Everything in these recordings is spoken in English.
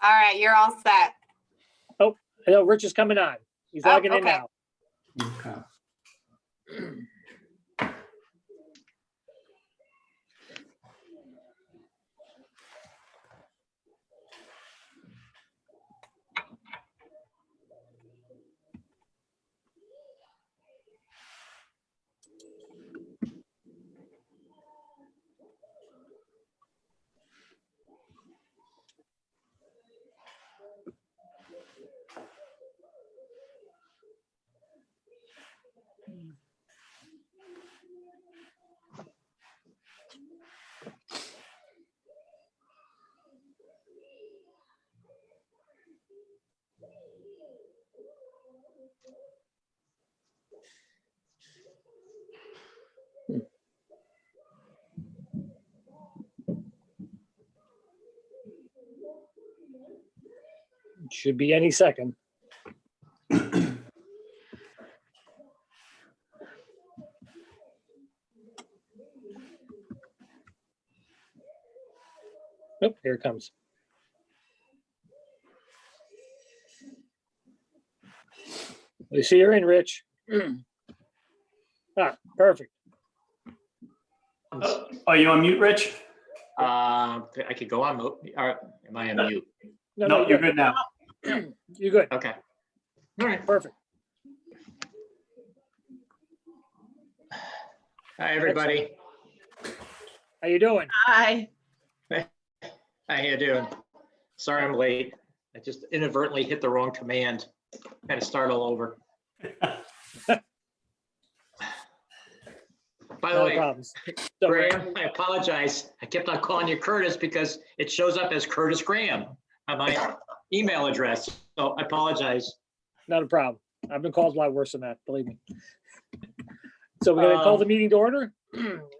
All right, you're all set. I know Rich is coming on. He's logging in okay. now. Okay. Should be any second. Oh, here it comes. You see you're in, Rich. Perfect. Are you on mute, Rich? I could go on mute. Or am I on mute? No, you're good now. You're good. Okay. All right. Perfect. Hi, everybody. How you doing? Hi. How you doing? Sorry I'm late. I just inadvertently hit the wrong command. Had to start all over. By the No way, problems. Don't worry. Graham, I apologize. I kept on calling you Curtis because it shows up as Curtis Graham on my email address. So I apologize. Not a problem. I've been called a lot worse than that, believe me. So we're gonna call the meeting to order.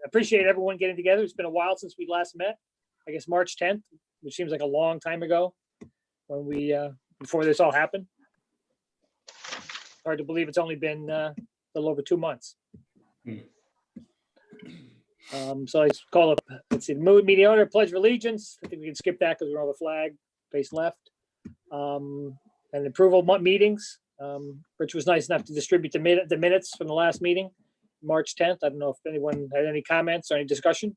Appreciate everyone getting together. It's been a while since we last met. I guess March 10th, which seems like a long time ago when we, before this all happened. Hard to believe it's only been a little over 2 months. So let's call up, let's see, the meeting order, pledge of allegiance. I think we can skip that because we're on the flag, face left. And approval of meetings. Rich was nice enough to distribute the minutes from the last meeting, March 10th. I don't know if anyone had any comments or any discussion.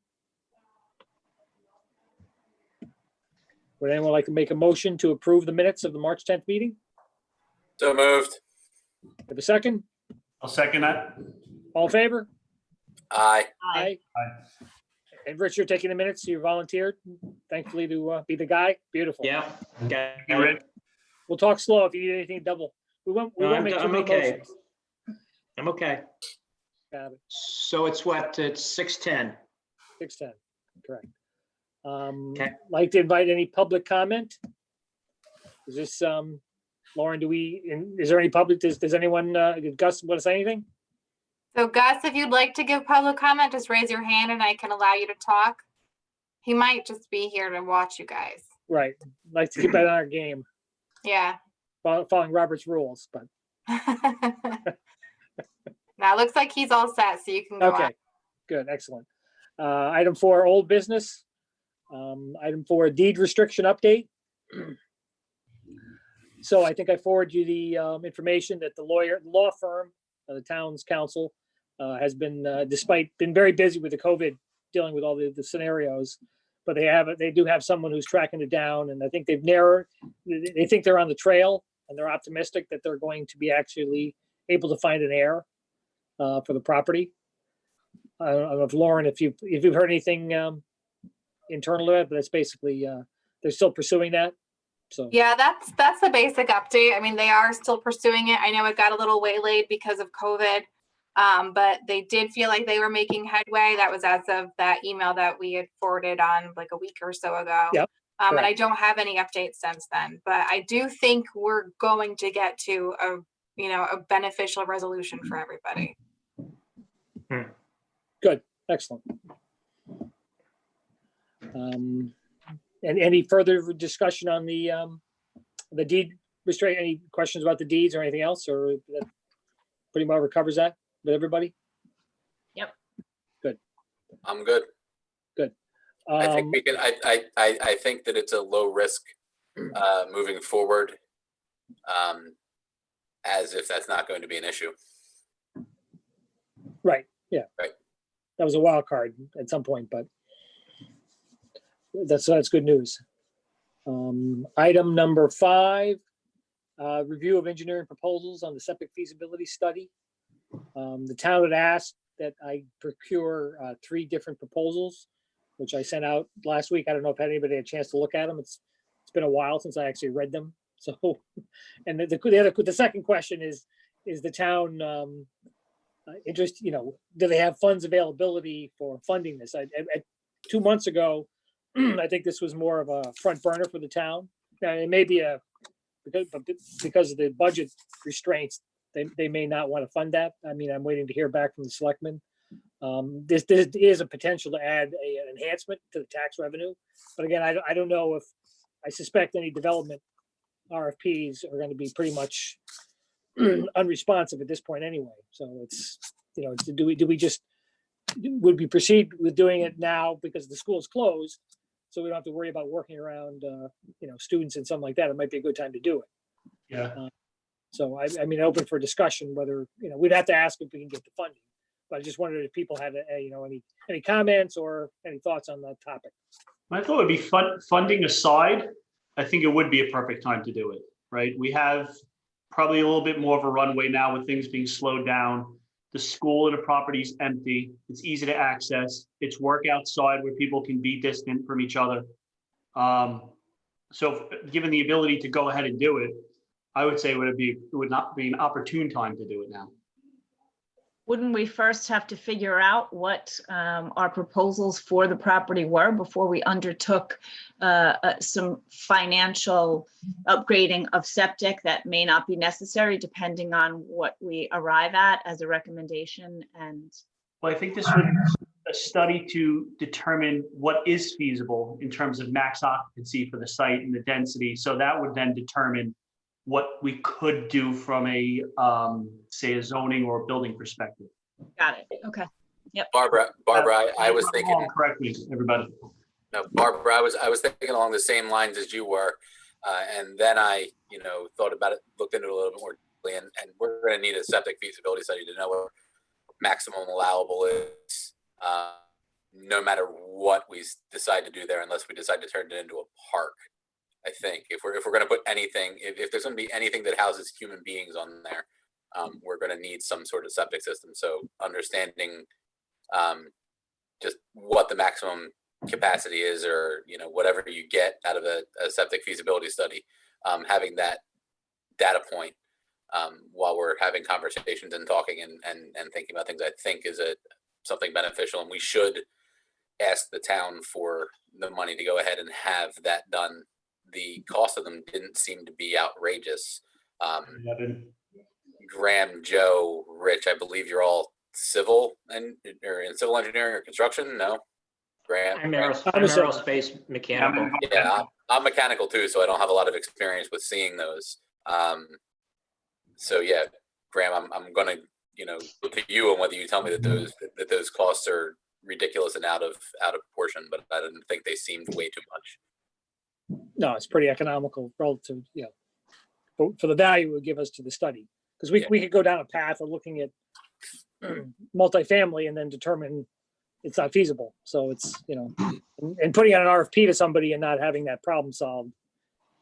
Would anyone like to make a motion to approve the minutes of the March 10th meeting? So moved. Have a second? I'll second that. All in favor? Aye. Aye. Aye. And Rich, you're taking the minutes. You volunteered, thankfully, to be the guy. Beautiful. Yeah. Okay. You ready? We'll talk slow if you need anything double. We won't make too I'm many okay. motions. I'm okay. Got it. So it's what? It's 6:10. 6:10, correct. Okay. Like to invite any public comment? Is this, Lauren, is there any public, does anyone, Gus, want to say anything? So Gus, if you'd like to give public comment, just raise your hand and I can allow you to talk. He might just be here to watch you guys. Right, like to keep that on our game, Yeah. following Robert's rules, but, Now it looks like he's all set, so you can go on. okay, good, excellent. Item 4, old business. Item 4, deed restriction update. So I think I forwarded you the information that the law firm, the town's council, has been, despite been very busy with the COVID, dealing with all the scenarios, but they do have someone who's tracking it down, and I think they've narrowed, they think they're on the trail, and they're optimistic that they're going to be actually able to find an heir for the property. I don't know if Lauren, if you've heard anything internal to it, but it's basically, they're still pursuing that. So, Yeah, that's the basic update. I mean, they are still pursuing it. I know it got a little waylaid because of COVID, but they did feel like they were making headway. That was as of that email that we had forwarded on like a week or so ago. Yep, and I correct. don't have any updates since then, but I do think we're going to get to a beneficial resolution for everybody. Good, excellent. And any further discussion on the deed restraint? Any questions about the deeds or anything else, or that pretty much covers that with everybody? Yep. Good. I'm good. Good. I think we can, I think that it's a low risk moving forward, as if that's not going to be an issue. Right, yeah. Right. That was a wild card at some point, but that's good news. Item number 5, review of engineering proposals on the septic feasibility study. The town had asked that I procure 3 different proposals, which I sent out last week. I don't know if anybody had a chance to look at them. It's been a while since I actually read them. So, and the second question is the town interest, do they have funds availability for funding this? 2 months ago, I think this was more of a front burner for the town. Now, it may be because of the budget restraints, they may not want to fund that. I mean, I'm waiting to hear back from the selectmen. This is a potential to add an enhancement to the tax revenue. But again, I don't know if, I suspect any development RFPs are going to be pretty much unresponsive at this point anyway. So it's, would we proceed with doing it now because the school's closed? So we don't have to worry about working around, students and something like that. It might be a good time to do it. Yeah. So I mean, open for discussion whether, we'd have to ask if we can get the funding. But I just wondered if people had, any comments or any thoughts on that topic. I thought it would be funding aside. I think it would be a perfect time to do it, right? We have probably a little bit more of a runway now with things being slowed down. The school and the property is empty. It's easy to access. It's work outside where people can be distant from each other. So given the ability to go ahead and do it, I would say it would not be an opportune time to do it now. Wouldn't we first have to figure out what our proposals for the property were before we undertook some financial upgrading of septic that may not be necessary depending on what we arrive at as a recommendation? And well, I think this would a study to determine what is feasible in terms of max occupancy for the site and the density. So that would then determine what we could do from a, say, a zoning or building perspective. got it. Okay. Yep. Barbara, I was thinking, Correct me, everybody. no, Barbara, I was thinking along the same lines as you were. And then I, thought about it, looked into it a little bit more deeply, and we're going to need a septic feasibility study to know what maximum allowable is, no matter what we decide to do there, unless we decide to turn it into a park. I think if we're going to put anything, if there's going to be anything that houses human beings on there, we're going to need some sort of septic system. So understanding just what the maximum capacity is, or whatever you get out of a septic feasibility study, having that data point while we're having conversations and talking and thinking about things, I think is something beneficial, and we should ask the town for the money to go ahead and have that done. The cost of them didn't seem to be outrageous. Graham, Joe, Rich, I believe you're all civil or in civil engineering or construction. No, Graham. I'm aerospace mechanical. Yeah, I'm mechanical too, so I don't have a lot of experience with seeing those. So yeah, Graham, I'm gonna look to you on whether you tell me that those costs are ridiculous and out of proportion, but I didn't think they seemed way too much. No, it's pretty economical relative, for the value it would give us to the study. Because we could go down a path of looking at multifamily and then determine it's not feasible. So it's, and putting out an RFP to somebody and not having that problem solved.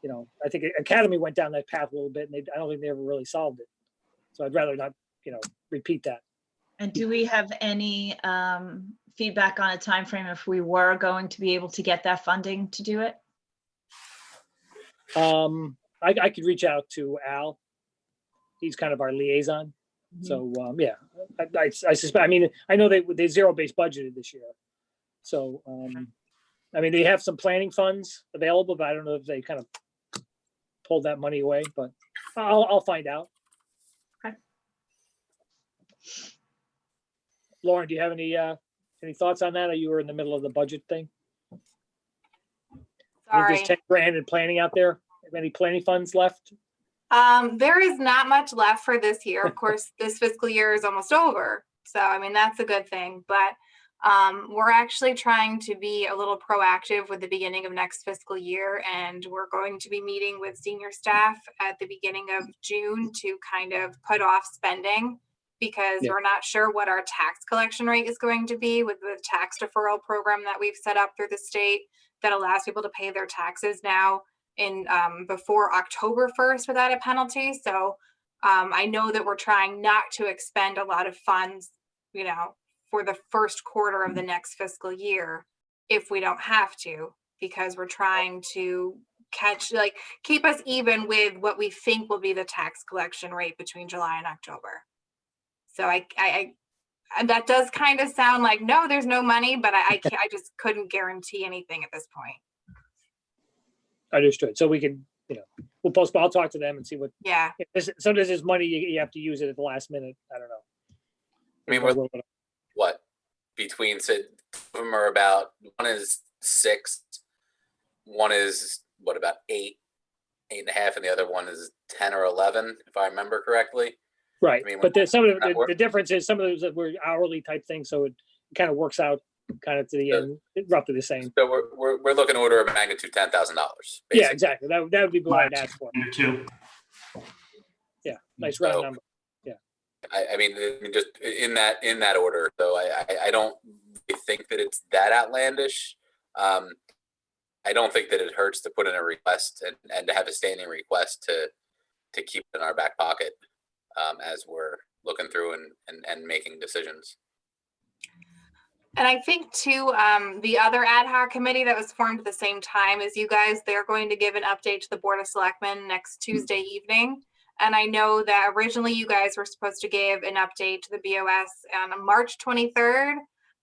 I think Academy went down that path a little bit, and I don't think they ever really solved it. So I'd rather not, repeat that. And do we have any feedback on a time frame if we were going to be able to get that funding to do it? I could reach out to Al. He's kind of our liaison. Mhm. So yeah, I suspect. I mean, I know they zero-based budgeted this year. So I mean, they have some planning funds available, but I don't know if they kind of pulled that money away. But I'll find out. Okay. Lauren, do you have any thoughts on that? Or you were in the middle of the budget thing? I think Sorry. there's 10 grand in planning out there. Have any planning funds left? There is not much left for this year. Of course, this fiscal year is almost over. So, I mean, that's a good thing. But We're actually trying to be a little proactive with the beginning of next fiscal year, and we're going to be meeting with senior staff at the beginning of June to kind of put off spending because Yeah. we're not sure what our tax collection rate is going to be with the tax deferral program that we've set up through the state that allows people to pay their taxes now in before October 1st without a penalty. So I know that we're trying not to expend a lot of funds, you know, for the first quarter of the next fiscal year if we don't have to, because we're trying to keep us even with what we think will be the tax collection rate between July and October. So and that does kind of sound like, no, there's no money, but I just couldn't guarantee anything at this point. Understood. So we can, we'll postpone. I'll talk to them and see what. Yeah. Sometimes there's money you have to use it at the last minute. I don't know. I mean, what between said them are about, one is 6, one is what, about 8.5, and the other one is 10 or 11, if I remember correctly. Right. I mean, But some of the difference is some of those that were hourly type things, so it kind of works out kind of to the end, roughly the same. So we're looking order of magnitude $10,000. Yeah, exactly. That would be what I'd ask for. Too. Yeah, nice round number. I mean, just in that order. So I don't think that it's that outlandish. I don't think that it hurts to put in a request and to have a standing request to keep in our back pocket as we're looking through and making decisions. And I think too, the other ad hoc committee that was formed at the same time as you guys, they're going to give an update to the Board of Selectmen next Tuesday evening. And I know that originally you guys were supposed to give an update to the BOS on March 23rd,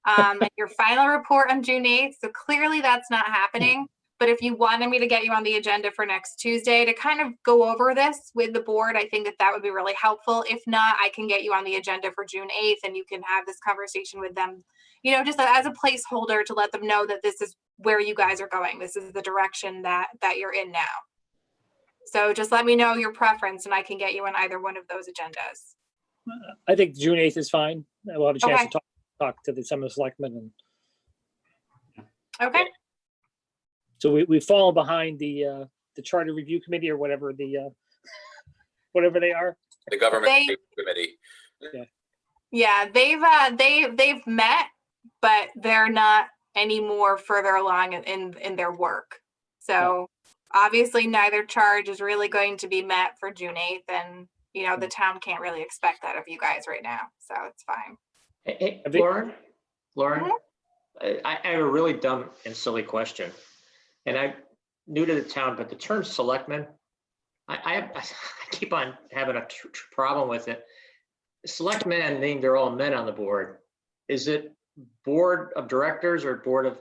and your final report on June 8th. So clearly that's not happening. But if you wanted me to get you on the agenda for next Tuesday to kind of go over this with the board, I think that would be really helpful. If not, I can get you on the agenda for June 8th and you can have this conversation with them, just as a placeholder to let them know that this is where you guys are going. This is the direction that you're in now. So just let me know your preference and I can get you on either one of those agendas. I think June 8th is fine. We'll have a chance to talk to some of the selectmen. Okay. So we've fallen behind the Charter Review Committee or whatever whatever they are. The government committee. Yeah, they've met, but they're not any more further along in their work. So obviously neither charge is really going to be met for June 8th, and the town can't really expect that of you guys right now. So it's fine. Hey, Lauren, I have a really dumb and silly question. And I'm new to the town, but the term selectmen, I keep on having a problem with it. Selectmen, meaning they're all men on the board. Is it board of directors or board of,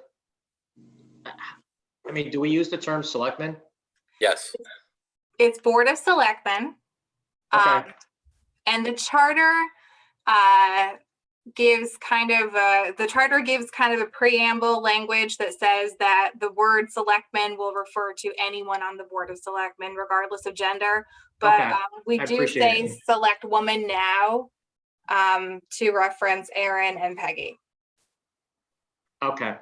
do we use the term selectmen? Yes. It's Board of Selectmen. Okay. And the charter gives kind of a preamble language that says that the word selectmen will refer to anyone on the Board of Selectmen, regardless of gender. But we do say select woman now to reference Aaron and Peggy. Okay.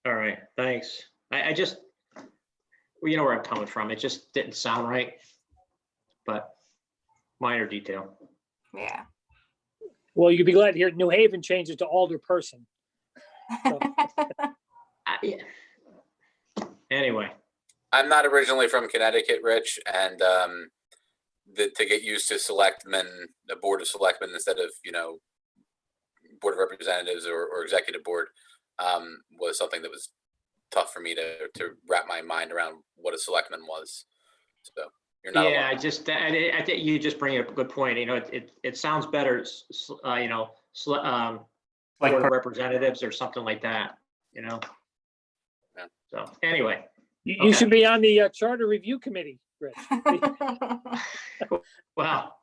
All right. Thanks. I just, you know where I'm coming from. It just didn't sound right, but minor detail. Yeah. Well, you'd be glad to hear New Haven changes to alderperson. So. Yeah. Anyway. I'm not originally from Connecticut, Rich, and to get used to selectmen, the Board of Selectmen instead of, Board of Representatives or Executive Board was something that was tough for me to wrap my mind around what a selectman was. So you're not alone. I think you just bring up a good point. It sounds better, Board of Representatives or something like that, Yeah. So anyway. You should be on the Charter Review Committee, Rich. Wow.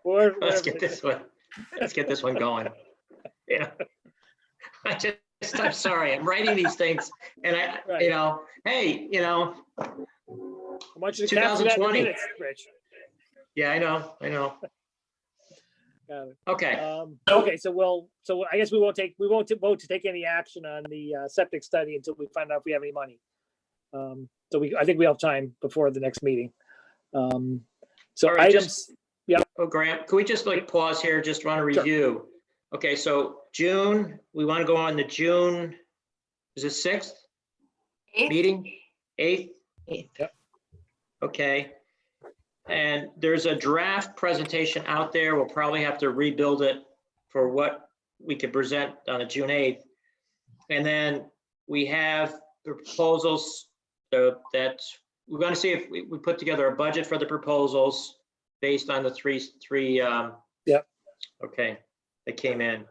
Let's get this one going. I'm sorry. I'm writing these things, and hey, I want you to capture that in minutes, Rich. Yeah, I know. Got it. Okay, Okay, so I guess we won't vote to take any action on the septic study until we find out if we have any money. I think we have time before the next meeting. So All right, items, oh, Grant, can we just like pause here, just run a review? Okay, so June, we want to go on the June, is it 6th meeting? 8th? Yep. Okay. And there's a draft presentation out there. We'll probably have to rebuild it for what we could present on a June 8th. And then we have the proposals that we're going to see if we put together a budget for the proposals based on the three. Yep. Okay, that came in.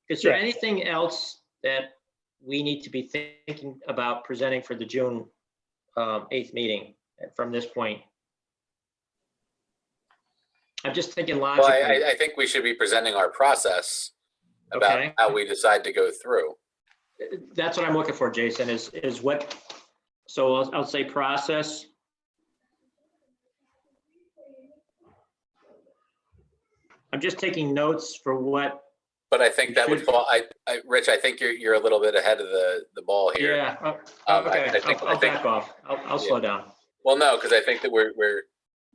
Is there Yeah. anything else that we need to be thinking about presenting for the June 8th meeting from this point? I'm just thinking Well, logically. I think we should be presenting our process about Okay. how we decide to go through. That's what I'm looking for, Jason, is what, so I'll say process. I'm just taking notes for what, But I think that would fall, Rich, I think you're a little bit ahead of the ball here. yeah, I okay, think- I'll back off. I'll slow down. Well, no, because I think that we're,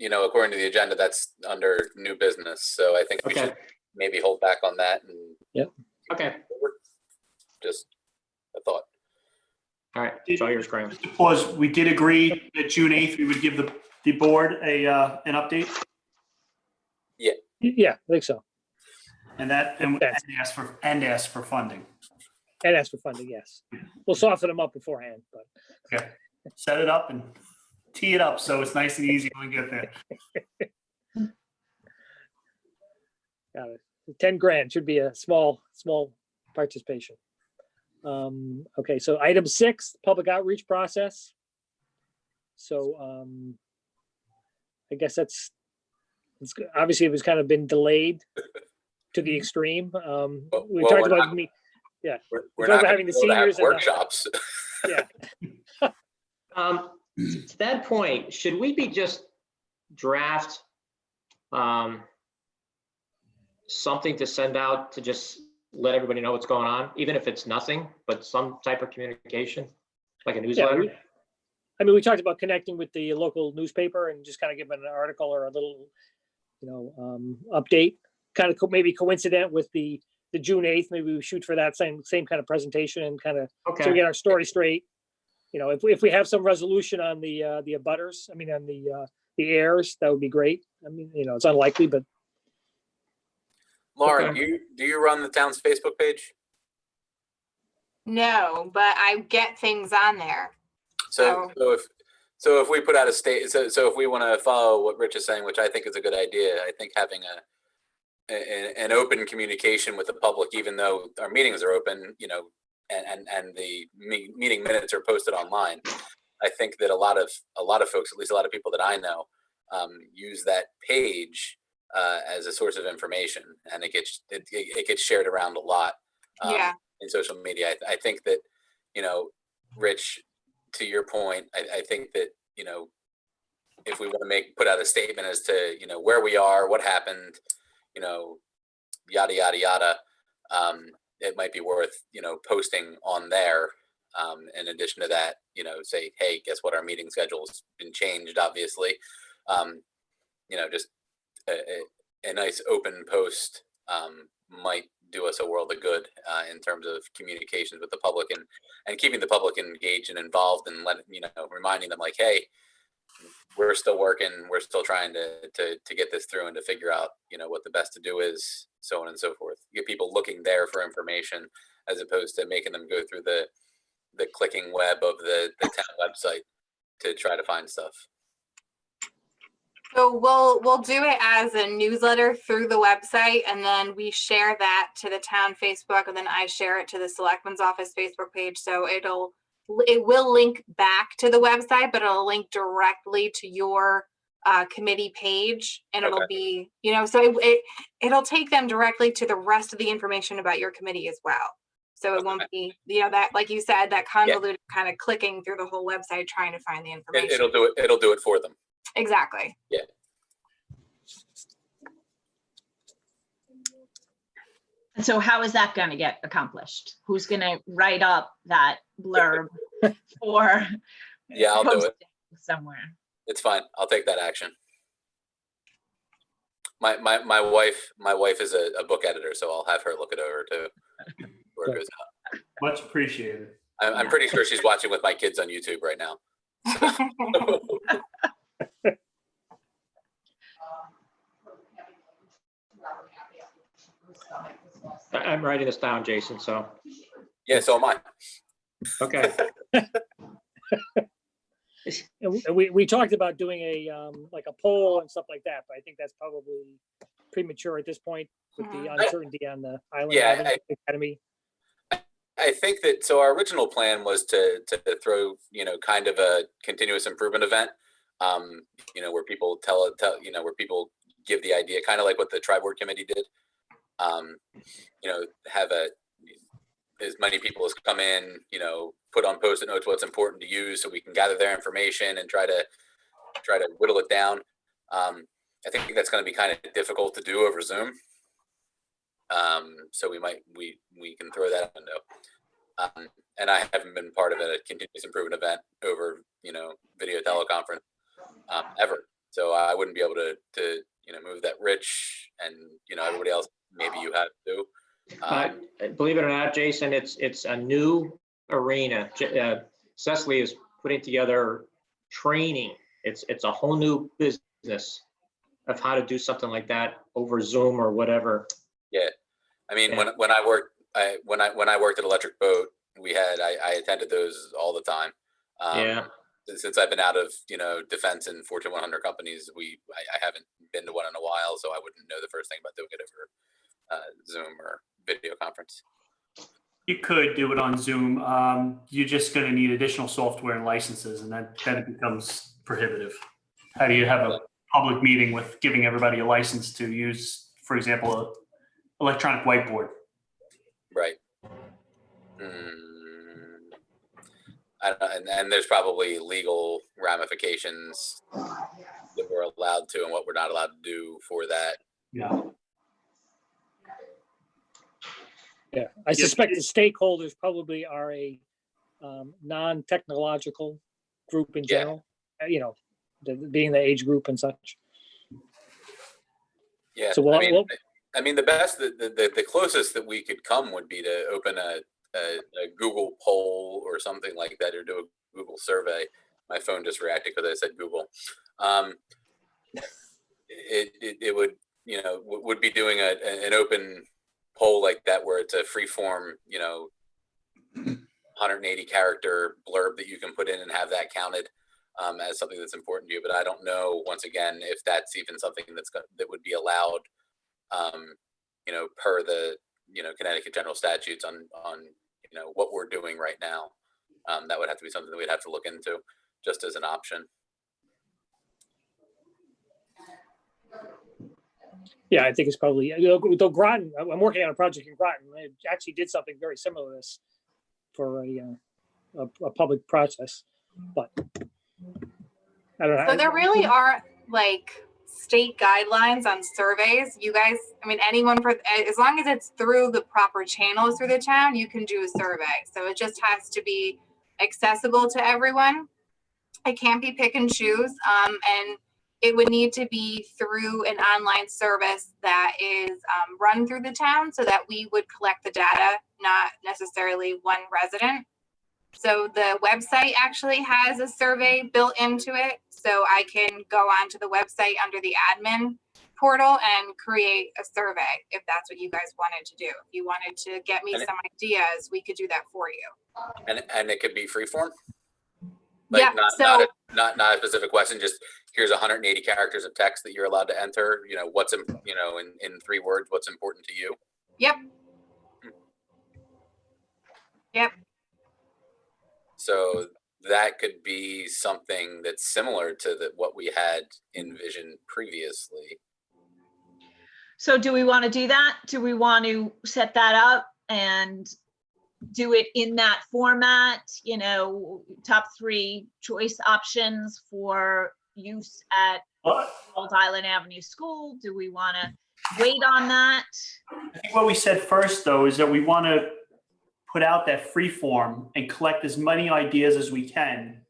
according to the agenda, that's under new business. So I think we Okay. should maybe hold back on that and Okay, just a thought. all right, it's all yours, Graham. Just to pause, we did agree that June 8th, we would give the board an update, yeah, I think so. and ask for funding. And ask for funding, yes. We'll soften them up beforehand, but Okay, set it up and tee it up so it's nice and easy when we get there. got it. 10 grand should be a small participation. Okay, so item 6, public outreach process. So I guess obviously it was kind of been delayed to the extreme. We Well, talked we're about not- me. Yeah, We're talking not about going having to the seniors and the- workshops. yeah. To that point, should we be just draft something to send out to just let everybody know what's going on, even if it's nothing, but some type of communication, like a newsletter? I mean, we talked about connecting with the local newspaper and just kind of giving an article or a little, update, kind of maybe coincident with the June 8th. Maybe we shoot for that same kind of presentation and kind of so we Okay, get our story straight. If we have some resolution on the abutters, I mean, on the heirs, that would be great. I mean, it's unlikely, but Lauren, Okay. do you run the town's Facebook page? No, but I get things on there. So if we put out a so if we want to follow what Rich is saying, which I think is a good idea, I think having an open communication with the public, even though our meetings are open, and the meeting minutes are posted online. I think that a lot of folks, at least a lot of people that I know, use that page as a source of information, and it gets shared around a lot in social media. I think that, Rich, to your point, I think that, if we want to put out a statement as to, where we are, what happened, yada, yada, yada, it might be worth, posting on there. In addition to that, say, hey, guess what? Our meeting schedule's been changed, obviously. Just a nice open post might do us a world of good in terms of communications with the public and keeping the public engaged and involved, and reminding them like, hey, we're still working, we're still trying to get this through and to figure out what the best to do is, so on and so forth. Get people looking there for information as opposed to making them go through the clicking web of the town website to try to find stuff. So we'll do it as a newsletter through the website, and then we share that to the town Facebook, and then I share it to the Selectman's Office Facebook page. So it will link back to the website, but it'll link directly to your committee page, and it'll be, so it'll take them directly to the rest of the information about your committee as well. So it won't be, that, like you said, that convoluted kind of clicking through the whole website trying to find the information. It'll do it for them. Exactly. Yeah. And so how is that going to get accomplished? Who's going to write up that blurb for Yeah, I'll do it. posting somewhere? It's fine. I'll take that action. My wife is a book editor, so I'll have her look it over too. Where it goes out. Much appreciated. I'm pretty sure she's watching with my kids on YouTube right now. I'm writing this down, Jason, so, Yeah, so am I. okay. And we talked about doing a, like a poll and stuff like that, but I think that's probably premature at this point with the uncertainty on the Island Yeah, Avenue Academy. I think that, so our original plan was to throw, kind of a continuous improvement event, where people where people give the idea, kind of like what the tri-board committee did. Have as many people as come in, put on post-it notes what's important to use so we can gather their information and try to whittle it down. I think that's going to be kind of difficult to do over Zoom. So we can throw that out the window. And I haven't been part of a continuous improvement event over, video teleconference ever. So I wouldn't be able to move that. Rich and, everybody else, maybe you have to. Believe it or not, Jason, it's a new arena. Cecily is putting together training. It's a whole new business of how to do something like that over Zoom or whatever. Yeah. I mean, Yeah. when I worked at Electric Boat, I attended those all the time. Yeah. Since I've been out of, defense and Fortune 100 companies, I haven't been to one in a while, so I wouldn't know the first thing about doing it over Zoom or video conference. You could do it on Zoom. You're just going to need additional software and licenses, and then it becomes prohibitive. How do you have a public meeting with giving everybody a license to use, for example, an electronic whiteboard? Right. I don't know, and there's probably legal ramifications that we're allowed to and what we're not allowed to do for that. Yeah. Yeah, I suspect the stakeholders probably are a non-technological group in general, being the age group and such. Yeah, So I mean, the best, the closest that we could come would be to open a Google poll or something like that, or do a Google survey. My phone just reacted because I said Google. It would be doing an open poll like that, where it's a free form, 180 character blurb that you can put in and have that counted as something that's important to you. But I don't know, once again, if that's even something that would be allowed, per the, Connecticut general statutes on what we're doing right now. That would have to be something that we'd have to look into just as an option. Yeah, I think it's probably, though Groton, I'm working on a project in Groton. I actually did something very similar to this for a public process, but I don't know. So there really are like state guidelines on surveys. You guys, I mean, as long as it's through the proper channels through the town, you can do a survey. So it just has to be accessible to everyone. It can't be pick and choose. And it would need to be through an online service that is run through the town, so that we would collect the data, not necessarily one resident. So the website actually has a survey built into it. So I can go onto the website under the admin portal and create a survey if that's what you guys wanted to do. If you wanted to get me some ideas, we could do that for you. And it could be free form? Yeah, Not a specific question, just here's 180 characters of text that you're allowed to enter, what's in 3 words, what's important to you. Yep. Yep. So that could be something that's similar to what we had envisioned previously. So do we want to do that? Do we want to set that up and do it in that format, top 3 choice options for use at Old Island Avenue School? Do we want to wait on that? I think what we said first, though, is that we want to put out that free form and collect as many ideas as we can.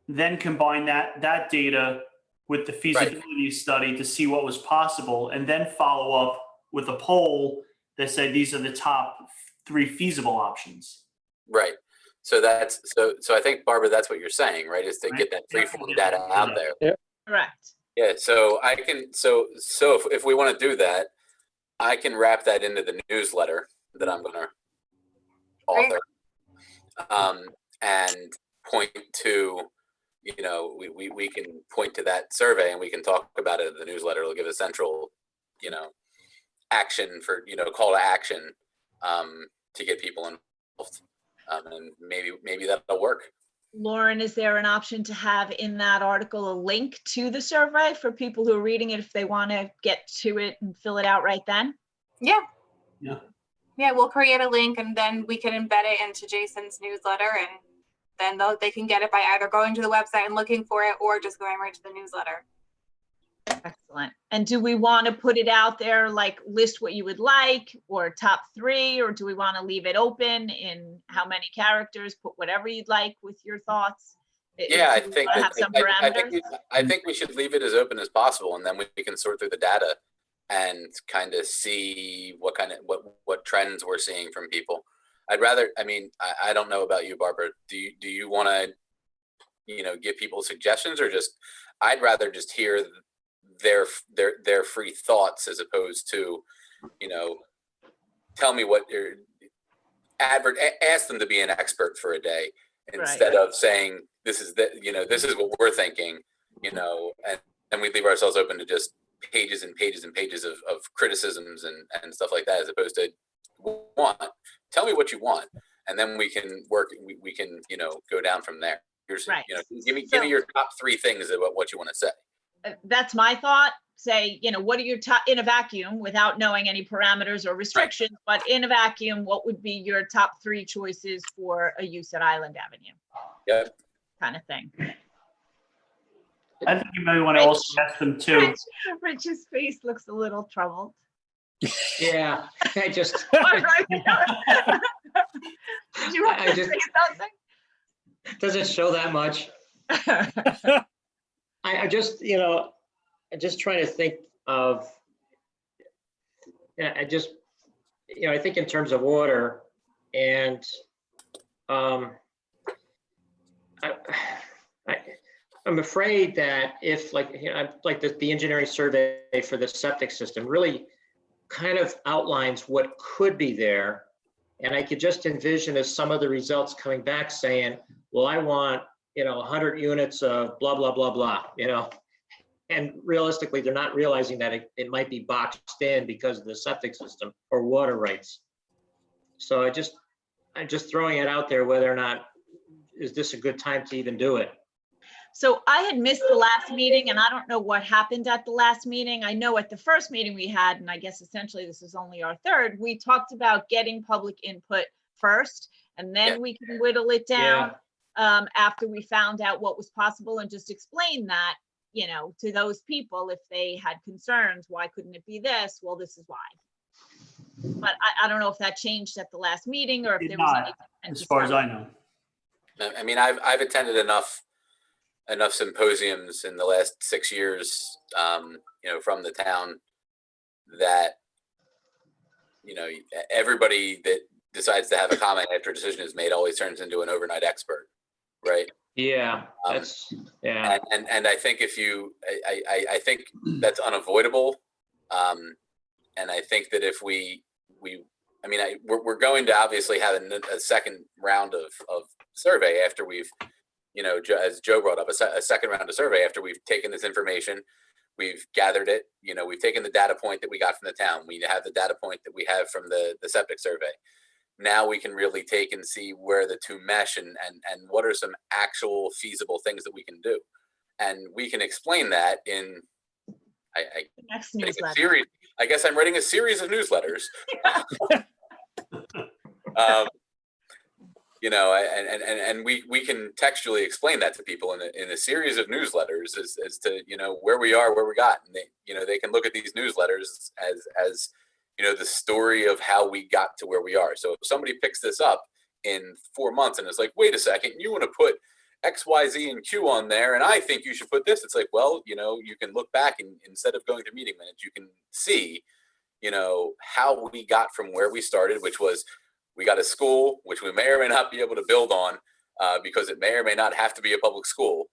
Then combine that data with the feasibility study to see what was possible, and then follow up with a poll that said these are the top 3 feasible options. Right. So that's so I think, Barbara, that's what you're saying, right? Is to get that free form data out there. Correct. Yeah. So I can if we want to do that, I can wrap that into the newsletter that I'm going to author, and point to, we can point to that survey and we can talk about it in the newsletter. It'll give a central, action for, call to action, to get people involved. And maybe that'll work. Lauren, is there an option to have in that article a link to the survey for people who are reading it if they want to get to it and fill it out right then? Yeah. Yeah. Yeah, we'll create a link and then we can embed it into Jason's newsletter, and then they can get it by either going to the website and looking for it or just going right to the newsletter. Excellent. And do we want to put it out there, like list what you would like, or top 3, or do we want to leave it open in how many characters, put whatever you'd like with your thoughts? Yeah, I Do we think wanna have some parameters? I think we should leave it as open as possible, and then we can sort through the data and kind of see what trends we're seeing from people. I'd rather, I don't know about you, Barbara. Do you want to, give people suggestions, or I'd rather just hear their free thoughts as opposed to, tell me what your ask them to be an expert for a day instead of saying this is what we're thinking, and we leave ourselves open to just pages and pages and pages of criticisms and stuff like that, as opposed to tell me what you want, and then we can work, we can, go down from there. Here's, give me your top 3 things about what you want to say. That's my thought. Say, what are your top, in a vacuum, without knowing any parameters or restrictions, but in a vacuum, what would be your top 3 choices for a use at Island Avenue? Yep. Kind of thing. I think you may want to also ask them too. Rich's face looks a little troubled. Yeah, I just, Did you want to say something? doesn't show that much. I just, I'm just trying to think of, I think in terms of order, and I'm afraid that if the engineering survey for the septic system really kind of outlines what could be there. And I could just envision as some of the results coming back saying, well, I want, 100 units of blah, blah, blah, blah, and realistically, they're not realizing that it might be boxed in because of the septic system or water rights. So I'm just throwing it out there, whether or not, is this a good time to even do it? So I had missed the last meeting, and I don't know what happened at the last meeting. I know at the first meeting we had, and I guess essentially this is only our 3rd, we talked about getting public input first, and then we can whittle it down after we found out what was possible, and just explain that, to those people if they had concerns. Why couldn't it be this? Well, this is why. But I don't know if that changed at the last meeting or if there was any. As far as I know. I've attended enough symposiums in the last 6 years, from the town, that, everybody that decides to have a comment after a decision is made always turns into an overnight expert, right? Yeah, that's, yeah. And I think I think that's unavoidable. And I think that if we're going to obviously have a second round of survey after we've, as Joe brought up, a second round of survey after we've taken this information, we've gathered it, we've taken the data point that we got from the town, we have the data point that we have from the septic survey. Now we can really take and see where the 2 mesh and what are some actual feasible things that we can do. And we can explain that in Next newsletter. series. I guess I'm writing a series of newsletters. and we can textually explain that to people in a series of newsletters as to, where we are, where we got, and they can look at these newsletters as the story of how we got to where we are. So if somebody picks this up in 4 months and is like, wait a second, you want to put X, Y, Z, and Q on there, and I think you should put this. It's like, well, you can look back and instead of going to meeting minutes, you can see, how we got from where we started, which was we got a school, which we may or may not be able to build on because it may or may not have to be a public school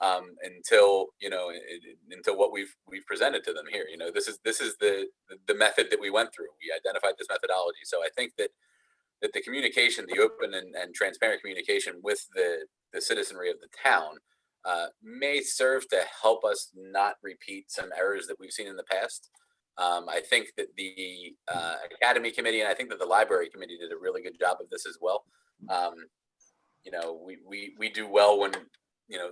until what we've presented to them here. This is the method that we went through. We identified this methodology. So I think that the communication, the open and transparent communication with the citizenry of the town may serve to help us not repeat some errors that we've seen in the past. I think that the Academy Committee and I think that the Library Committee did a really good job of this as well. We do well when,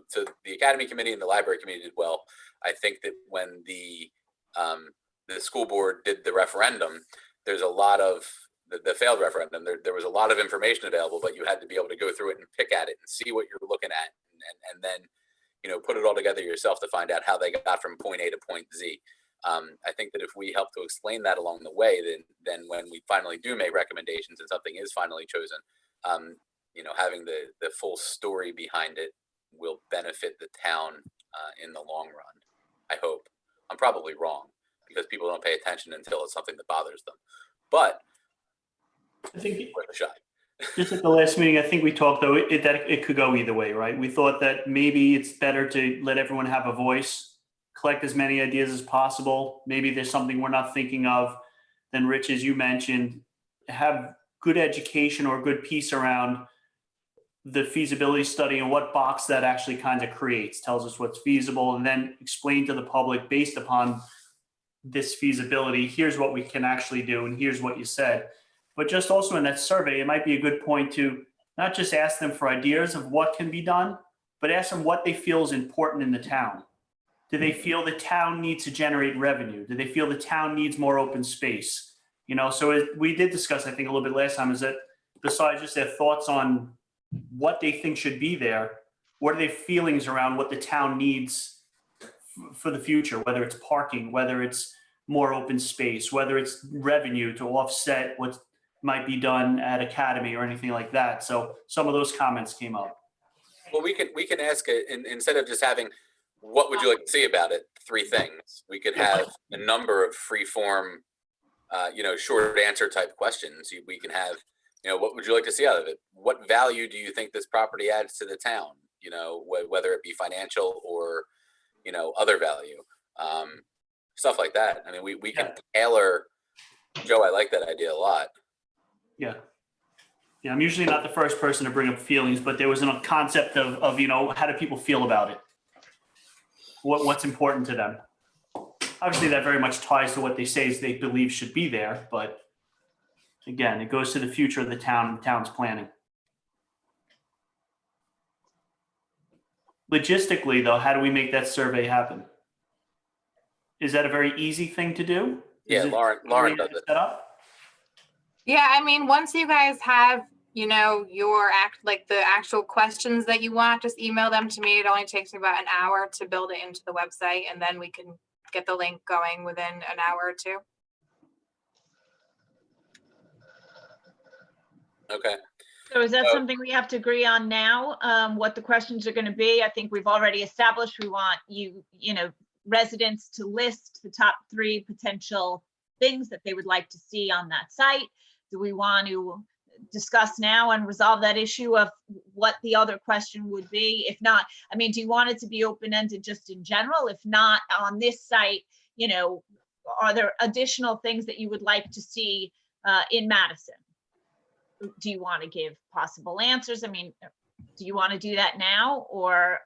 so the Academy Committee and the Library Committee did well. I think that when the school board did the referendum, there's a lot of the failed referendum. There was a lot of information available, but you had to be able to go through it and pick at it and see what you're looking at, and then put it all together yourself to find out how they got from point A to point Z. I think that if we help to explain that along the way, then when we finally do make recommendations and something is finally chosen, having the full story behind it will benefit the town in the long run. I hope. I'm probably wrong because people don't pay attention until it's something that bothers them. But I think worth a shot. just at the last meeting, I think we talked though that it could go either way, right? We thought that maybe it's better to let everyone have a voice, collect as many ideas as possible. Maybe there's something we're not thinking of. Then Rich, as you mentioned, have good education or good piece around the feasibility study and what box that actually kind of creates, tells us what's feasible, and then explain to the public based upon this feasibility, here's what we can actually do and here's what you said. But just also in that survey, it might be a good point to not just ask them for ideas of what can be done, but ask them what they feel is important in the town. Do they feel the town needs to generate revenue? Do they feel the town needs more open space? So we did discuss, I think a little bit last time, is that besides just their thoughts on what they think should be there, what are their feelings around what the town needs for the future, whether it's parking, whether it's more open space, whether it's revenue to offset what might be done at Academy or anything like that. So some of those comments came up. Well, we can ask it instead of just having, what would you like to see about it? 3 things. We could have a number of free form, short answer type questions. We can have, what would you like to see out of it? What value do you think this property adds to the town? Whether it be financial or, other value, stuff like that. I mean, we can tailor. Joe, I like that idea a lot. Yeah. Yeah, I'm usually not the first person to bring up feelings, but there was a concept of how do people feel about it? What's important to them? Obviously, that very much ties to what they say is they believe should be there, but again, it goes to the future of the town and the town's planning. Logistically, though, how do we make that survey happen? Is that a very easy thing to do? Yeah, Lauren does it. Set up? Yeah, I mean, once you guys have, the actual questions that you want, just email them to me. It only takes me about an hour to build it into the website, and then we can get the link going within an hour or 2. Okay. So is that something we have to agree on now? What the questions are going to be? I think we've already established we want residents to list the top 3 potential things that they would like to see on that site. Do we want to discuss now and resolve that issue of what the other question would be? If not, I mean, do you want it to be open-ended just in general? If not, on this site, are there additional things that you would like to see in Madison? Do you want to give possible answers? I mean, do you want to do that now, or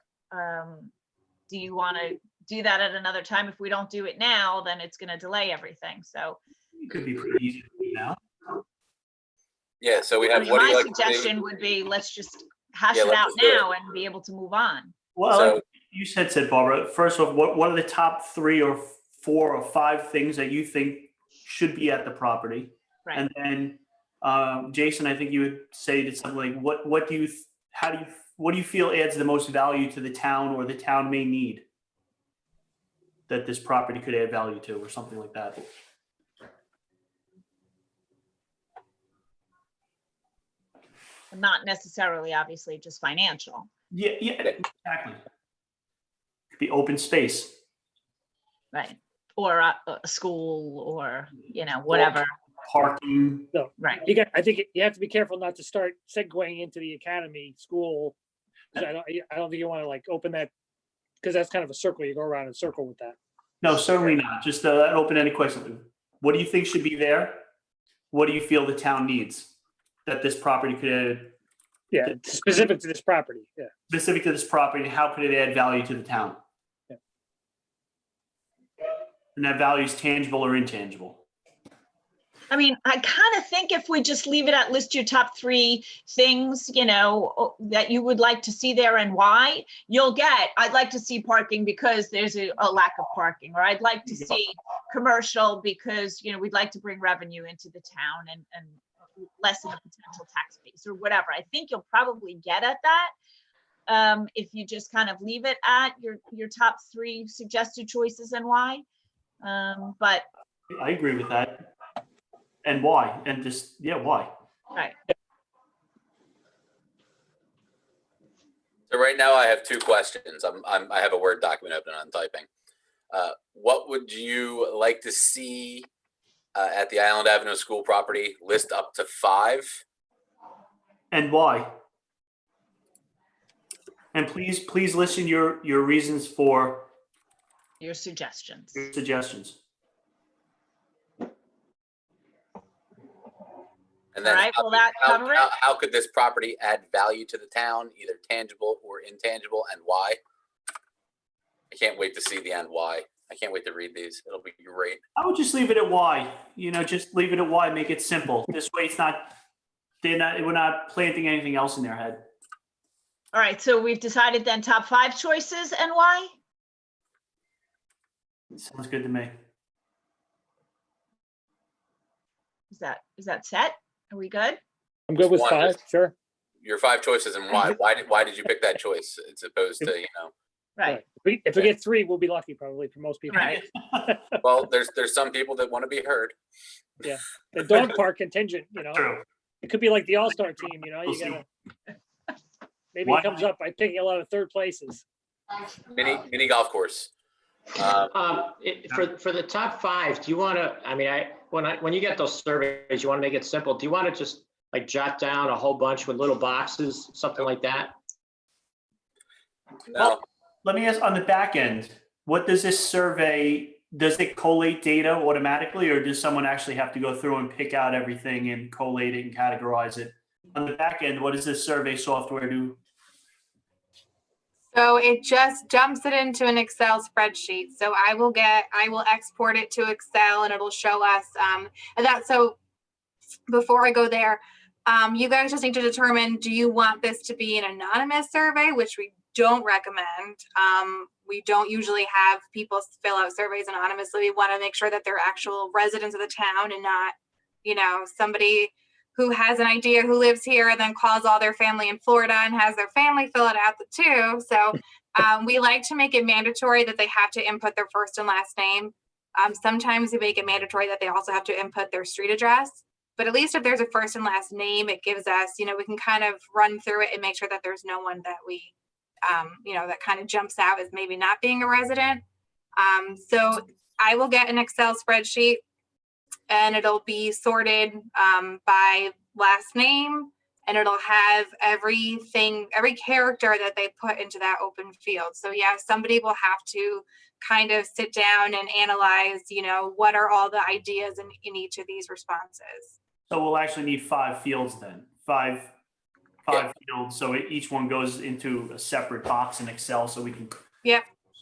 do you want to do that at another time? If we don't do it now, then it's going to delay everything. So It could be pretty easy to do now. Yeah, so we have. my suggestion would be, let's just hash it out now and be able to move on. Well, like you said, Barbara, first off, what are the top 3 or 4 or 5 things that you think should be at the property? Right. And then Jason, I think you would say that something like, what do you feel adds the most value to the town, or the town may need that this property could add value to, or something like that? Not necessarily, obviously, just financial. Yeah, exactly. Could be open space. Right. Or a school, or, whatever. Parking. No, Right. I think you have to be careful not to start segueing into the academy school. 'Cause I don't think you want to like open that, because that's kind of a circle. You go around in a circle with that. No, certainly not. Just an open-ended question. What do you think should be there? What do you feel the town needs that this property could add? Yeah, specific to this property. Yeah. Specific to this property, how could it add value to the town? Yeah. And that value is tangible or intangible? I mean, I kind of think if we just leave it at list your top 3 things, that you would like to see there and why, you'll get, I'd like to see parking because there's a lack of parking, or I'd like to see commercial because, we'd like to bring revenue into the town and lessen the potential tax base, or whatever. I think you'll probably get at that if you just kind of leave it at your top 3 suggested choices and why. But I agree with that. And why? And just, why? right. So right now I have 2 questions. I have a Word document open and I'm typing. What would you like to see at the Island Avenue School property? List up to 5. And why? And please listen your reasons for Your suggestions. your suggestions. And then All right, will that cover it? how could this property add value to the town, either tangible or intangible, and why? I can't wait to see the end why. I can't wait to read these. It'll be great. I would just leave it at why. Just leave it at why. Make it simple. This way, we're not planting anything else in their head. All right, so we've decided then top 5 choices and why? Sounds good to me. Is that set? Are we good? I'm good with One, 5. Sure. Your 5 choices and why. Why did you pick that choice as opposed to, Right. If we get 3, we'll be lucky probably for most people. Right. Well, there's some people that want to be heard. Yeah. The dog park contingent, True. it could be like the all-star team, We'll you see. gotta, maybe Why it comes up by picking a lot of 3rd places. Mini golf course. For the top 5, do you want to, when you get those surveys, you want to make it simple. Do you want to just like jot down a whole bunch with little boxes, something like that? No. Let me ask on the back end, what does this survey, does it collate data automatically, or does someone actually have to go through and pick out everything and collate it and categorize it? On the back end, what does this survey software do? So it just dumps it into an Excel spreadsheet. So I will export it to Excel and it'll show us so before I go there, you guys just need to determine, do you want this to be an anonymous survey, which we don't recommend. We don't usually have people fill out surveys anonymously. We want to make sure that they're actual residents of the town and not, somebody who has an idea who lives here and then calls all their family in Florida and has their family fill it out too. So we like to make it mandatory that they have to input their first and last name. Sometimes we make it mandatory that they also have to input their street address. But at least if there's a first and last name, it gives us, we can kind of run through it and make sure that there's no one that we, that kind of jumps out as maybe not being a resident. So I will get an Excel spreadsheet and it'll be sorted by last name, and it'll have everything, every character that they put into that open field. So yeah, somebody will have to kind of sit down and analyze, what are all the ideas in each of these responses. So we'll actually need 5 fields then, five fields. So each one goes into a separate box in Excel so we can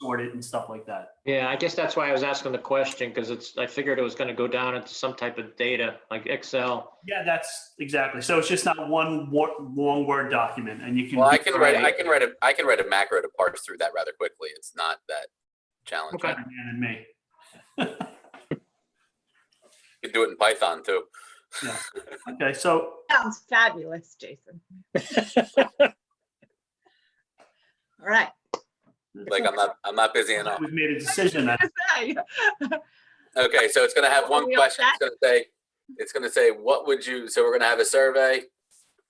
sort it and stuff like that. Yeah, I guess that's why I was asking the question, because I figured it was going to go down into some type of data like Excel. Yeah, that's exactly. So it's just not one long Word document, and you can. Well, I can write a macro to parse through that rather quickly. It's not that challenging. Better man than me. You can do it in Python too. Yeah. Okay, so Sounds fabulous, Jason. All right. Like I'm not busy enough. we've made a decision then. Okay, so it's gonna have one We all question. It's gonna say, what would you, so we're gonna have a survey.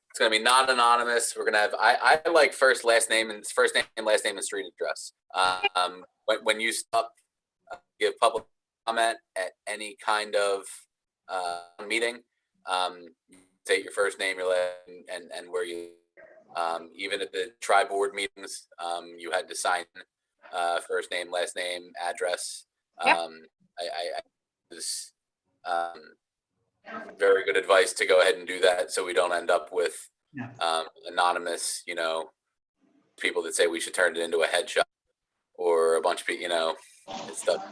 It's gonna be not anonymous. We're gonna have, I like first, last name, and last name and street address. When you stop, give public comment at any kind of meeting, state your first name, your last name, and where you, even at the tri-board meetings, you had to sign first name, last name, address. Yep. I was very good advice to go ahead and do that, so we don't end up with anonymous, people that say we should turn it into a headshot or a bunch of people, stuff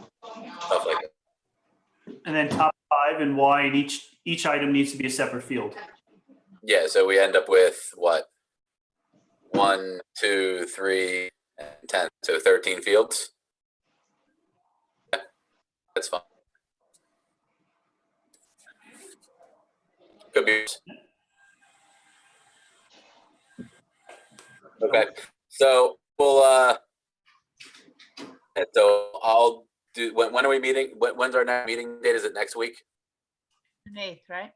like that. And then top 5 and why, and each item needs to be a separate field. Yeah, so we end up with what? 1, 2, 3, and 10. So 13 fields. Yeah, that's fine. Could be. Okay, so we'll so I'll do. When are we meeting? When's our next meeting date? Is it next week? An 8th, right?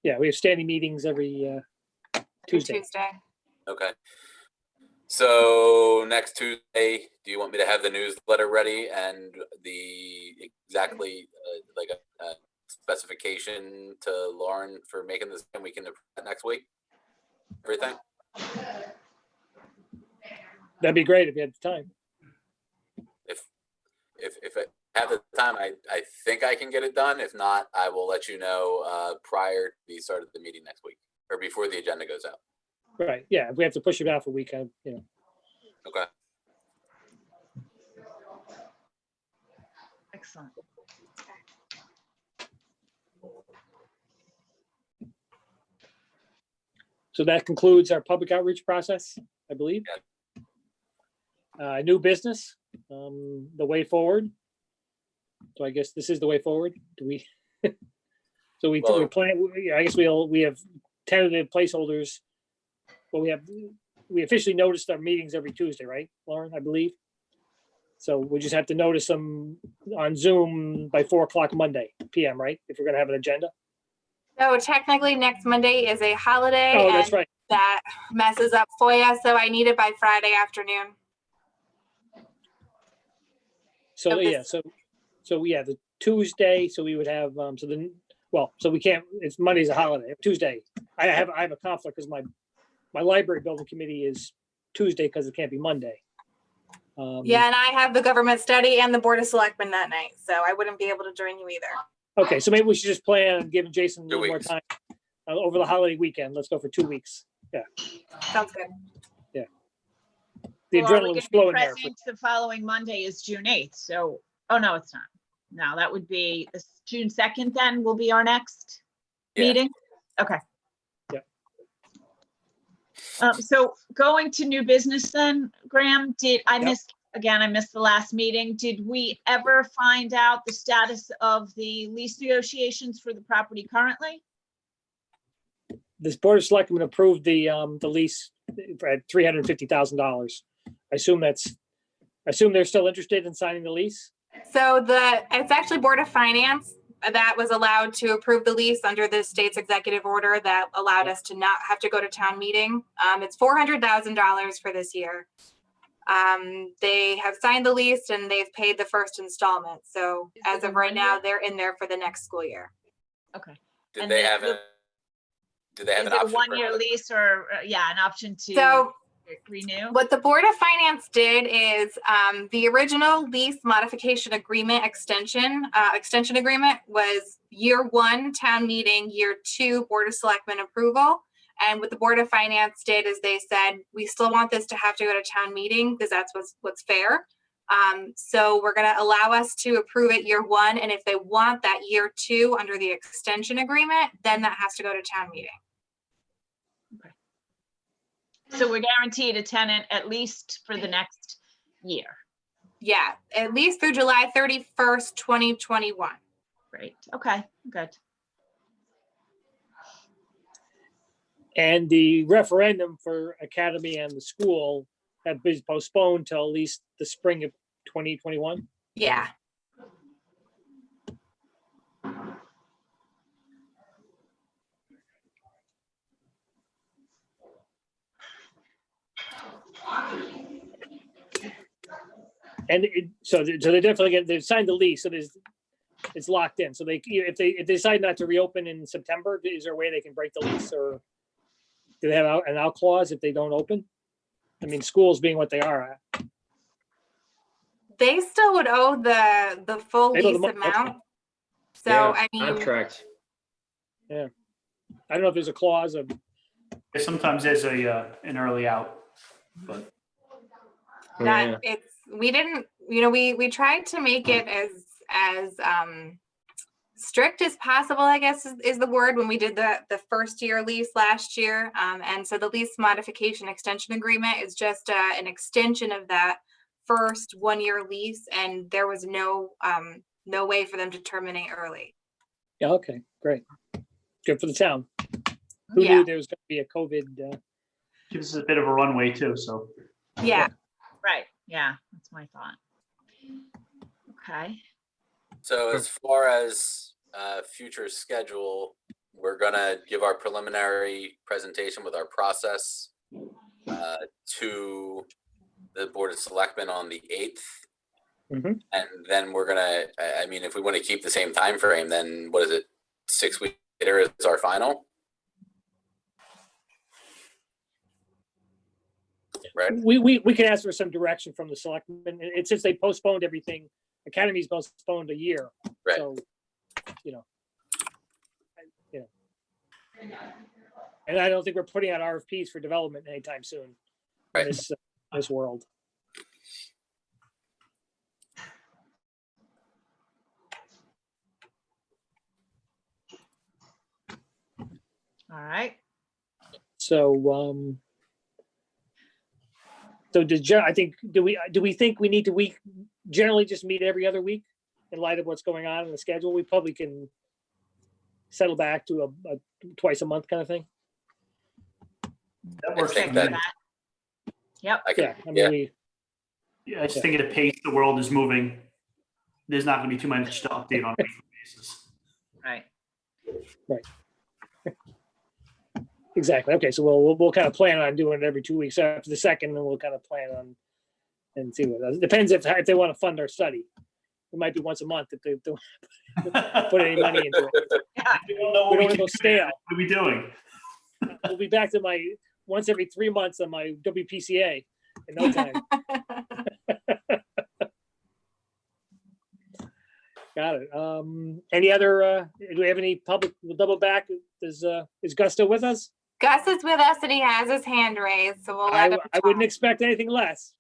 Yeah, we have standing meetings every Tuesday. Okay. So next Tuesday, do you want me to have the newsletter ready and the exactly like a specification to Lauren for making this, and we can approve that next week? Everything? That'd be great if you had the time. If I have the time, I think I can get it done. If not, I will let you know prior to the start of the meeting next week or before the agenda goes out. Right, yeah, if we have to push it out for a week, Okay. Excellent. So that concludes our public outreach process, I believe. New business, the way forward. So I guess this is the way forward. Do we? So we plan. I guess we have tentative placeholders. Well, we officially noticed our meetings every Tuesday, right, Lauren? I believe. So we just have to notice them on Zoom by 4:00 Monday PM, right? If we're gonna have an agenda. So technically next Monday is a holiday. Oh, that's and right. That messes up FOIA, so I need it by Friday afternoon. So of yeah, this- so yeah, the Tuesday. So we would have so we can't. It's Monday's a holiday. Tuesday, I have a conflict because my library building committee is Tuesday because it can't be Monday. Yeah, and I have the government study and the Board of Selectmen that night, so I wouldn't be able to join you either. Okay, so maybe we should just plan on giving Jason a 2 little more weeks. time over the holiday weekend. Let's go for 2 weeks. Sounds good. The Well, are we adrenaline gonna was be flowing there. present? The following Monday is June 8th. So, oh no, it's not. No, that would be June 2nd then will be our next Yeah. meeting. Okay. Yep. So going to new business then, Graham, I Yep. missed the last meeting. Did we ever find out the status of the lease negotiations for the property currently? This Board of Selectmen approved the lease at $350,000. I assume they're still interested in signing the lease. So it's actually Board of Finance that was allowed to approve the lease under the state's executive order that allowed us to not have to go to town meeting. It's $400,000 for this year. They have signed the lease and they've paid the first installment. So as of right now, they're in there for the next school year. Okay. Did And they then have the- Did they have Is an it a option? for- one-year lease or, an option to So renew? what the Board of Finance did is the original lease modification agreement extension agreement was year 1 town meeting, year 2 Board of Selectmen approval. And what the Board of Finance did is they said, we still want this to have to go to town meeting because that's what's fair. So we're going to allow us to approve it year 1. And if they want that year 2 under the extension agreement, then that has to go to town meeting. So we're guaranteed a tenant at least for the next year. Yeah, at least through July 31st, 2021. Great. Okay, good. And the referendum for Academy and the school have been postponed till at least the spring of 2021. Yeah. And so they definitely they've signed the lease, so it's locked in. So if they decide not to reopen in September, is there a way they can break the lease, or do they have an out clause if they don't open? I mean, schools being what they are, They still would owe the full They owe the lease money, okay. amount. So, Yeah, I mean, contract. I don't know if there's a clause of, Sometimes there's an early out, but Yeah. we didn't, we tried to make it as strict as possible, I guess is the word, when we did the first year lease last year. And so the lease modification extension agreement is just an extension of that first 1 year lease, and there was no way for them to terminate early. yeah, okay, great. Good for the town. Who Yeah. knew there was going to be a COVID? gives us a bit of a runway too, so. Yeah. Right, yeah, that's my thought. Okay, So as far as future schedule, we're gonna give our preliminary presentation with our process to the Board of Selectmen on the 8th. Mhm. And then we're gonna, I mean, if we want to keep the same time frame, then what is it? 6 weeks later is our final? Right? We can ask for some direction from the selectmen. It's since they postponed everything. Academy's postponed a year, Right. so and I don't think we're putting out RFPs for development anytime soon Right. in this world. all right. So, I think, do we think we need to generally just meet every other week in light of what's going on in the schedule? We probably can settle back to a twice a month kind of thing. That I works think for that- me. Yep, I can, Yeah, I mean, Yeah, I just think at the pace the world is moving, there's not gonna be too much to update on a weekly basis. right. exactly. Okay, so we'll kind of plan on doing it every 2 weeks after the second, and we'll kind of plan on and see what it depends if they want to fund our study. It might be once a month if they don't put any money into it. We don't know We what we don't can go do. stale. What are we doing? We'll be back to my once every 3 months on my WPCA in no time. Got it. Any other, do we have any public, we'll double back. Is Gus still with us? Gus is with us and he has his hand raised, so we'll let him I wouldn't talk. expect anything less.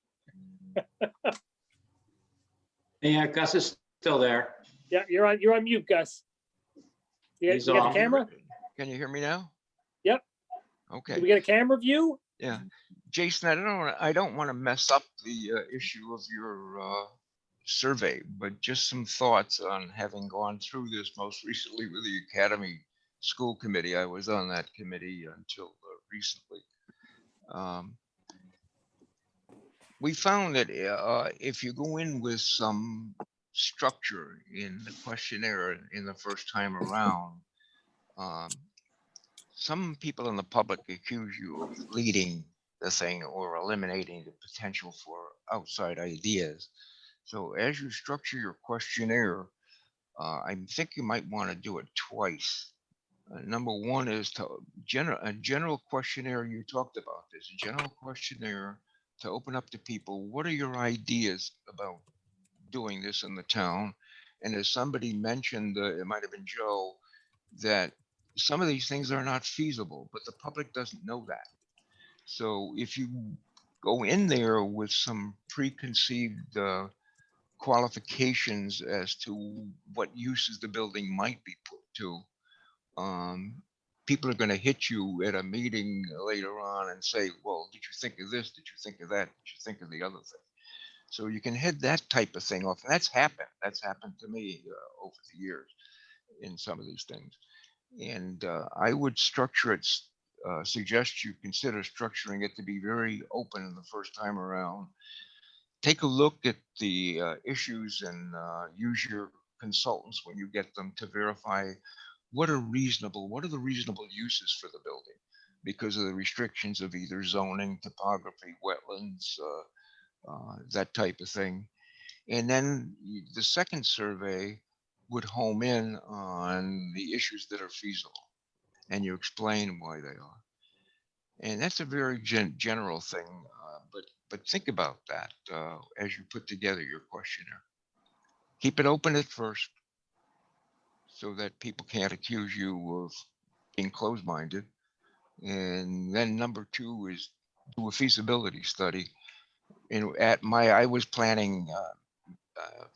Yeah, Gus is still there. Yeah, you're on mute, Gus. You He's got the off. camera? Can you hear me now? Yep. Do Okay, we get a camera view? yeah. Jason, I don't want to mess up the issue of your survey, but just some thoughts on having gone through this most recently with the Academy School Committee. I was on that committee until recently. We found that if you go in with some structure in the questionnaire in the first time around, some people in the public accuse you of leading the thing or eliminating the potential for outside ideas. So as you structure your questionnaire, I think you might want to do it twice. Number one is a general questionnaire. You talked about this, a general questionnaire to open up to people. What are your ideas about doing this in the town? And as somebody mentioned, it might have been Joe, that some of these things are not feasible, but the public doesn't know that. So if you go in there with some preconceived qualifications as to what uses the building might be put to, people are going to hit you at a meeting later on and say, well, did you think of this? Did you think of that? Did you think of the other thing? So you can head that type of thing off. And that's happened. That's happened to me over the years in some of these things. And I would structure it suggest you consider structuring it to be very open the first time around. Take a look at the issues and use your consultants when you get them to verify what are the reasonable uses for the building because of the restrictions of either zoning, topography, wetlands, that type of thing. And then the second survey would home in on the issues that are feasible, and you explain why they are. And that's a very general thing, but think about that as you put together your questionnaire. Keep it open at first so that people can't accuse you of being closed-minded. And then number 2 is do a feasibility study. And I was planning,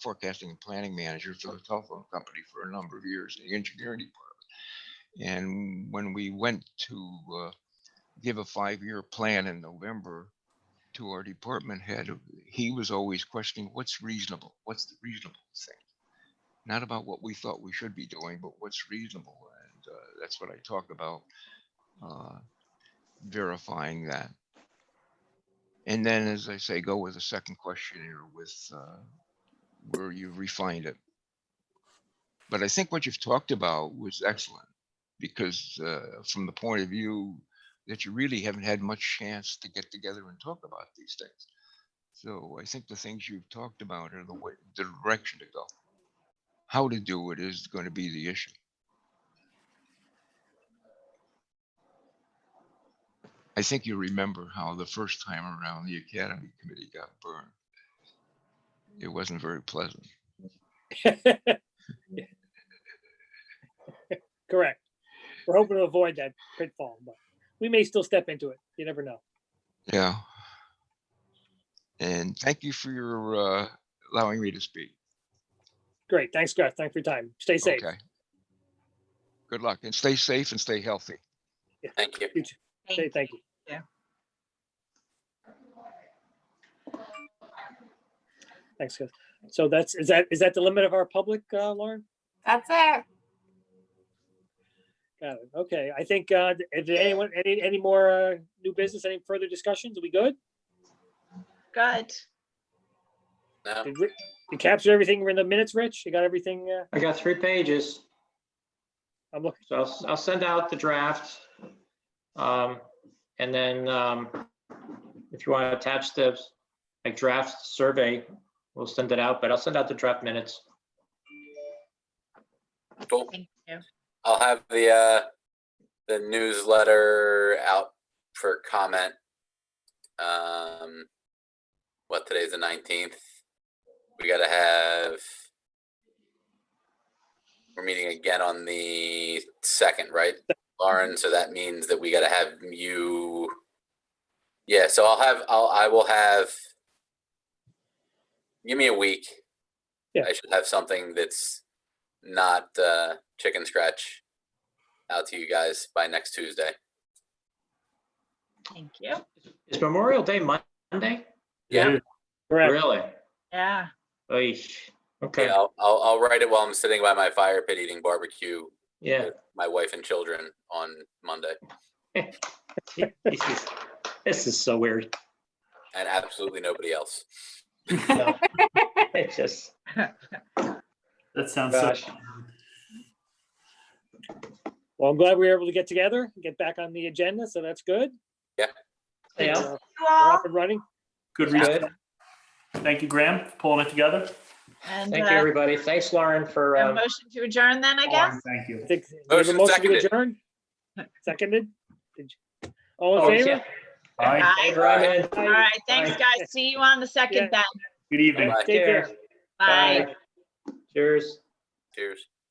forecasting and planning manager for the telephone company for a number of years in the engineering department. And when we went to give a 5-year plan in November to our department head, he was always questioning what's reasonable, what's the reasonable thing, not about what we thought we should be doing, but what's reasonable. And that's what I talk about, verifying that. And then, as I say, go with a second questionnaire with where you refined it. But I think what you've talked about was excellent because from the point of view that you really haven't had much chance to get together and talk about these things. So I think the things you've talked about are the direction to go. How to do it is going to be the issue. I think you remember how the first time around the Academy Committee got burned. It wasn't very pleasant. Correct. We're hoping to avoid that pitfall, but we may still step into it. You never know. Yeah. And thank you for your allowing me to speak. Great. Thanks, Garth. Thanks for your time. Stay safe. Okay. Good luck and stay safe and stay healthy. Yeah. Thank you. You too. Thank you. Yeah. Thanks, guys. So is that the limit of our public, Lauren? That's it. Got it. Okay. I think if anyone any more new business, any further discussions? Are we good? Good. No? You captured everything in the minutes, Rich? You got everything? I got 3 pages, I'm looking. so I'll send out the draft. And then if you want to attach the draft survey, we'll send it out, but I'll send out the draft minutes. Cool. Thank you. I'll have the newsletter out for comment. What, today's the 19th? We gotta have, we're meeting again on the 2nd, right, Lauren? So that means that we gotta have you. Yeah, so I will have, give me a week. Yeah. I should have something that's not chicken scratch out to you guys by next Tuesday. Thank you. Is Memorial Day Monday? Yeah. Correct. Really? Yeah. Oy. Okay. Yeah, I'll write it while I'm sitting by my fire pit eating barbecue Yeah. with my wife and children on Monday. This is so weird. And absolutely nobody else. No. It just, That sounds gosh. so. Well, I'm glad we were able to get together, get back on the agenda. So that's good. Yeah. We're You all. up and running. Good Good. reason. Thank you, Graham, for pulling it together. And Thank you, everybody. Thanks, Lauren, for, a motion to adjourn then, I guess. Thank you. I think we have a Motion motion to seconded. adjourn. Seconded. All in Oh, favor? yeah. Bye. Aye. Hey, Brian. All right. Thanks, Bye. guys. See you on the 2nd Yeah. then. Good evening. Bye. Take care. Bye. Cheers. Cheers.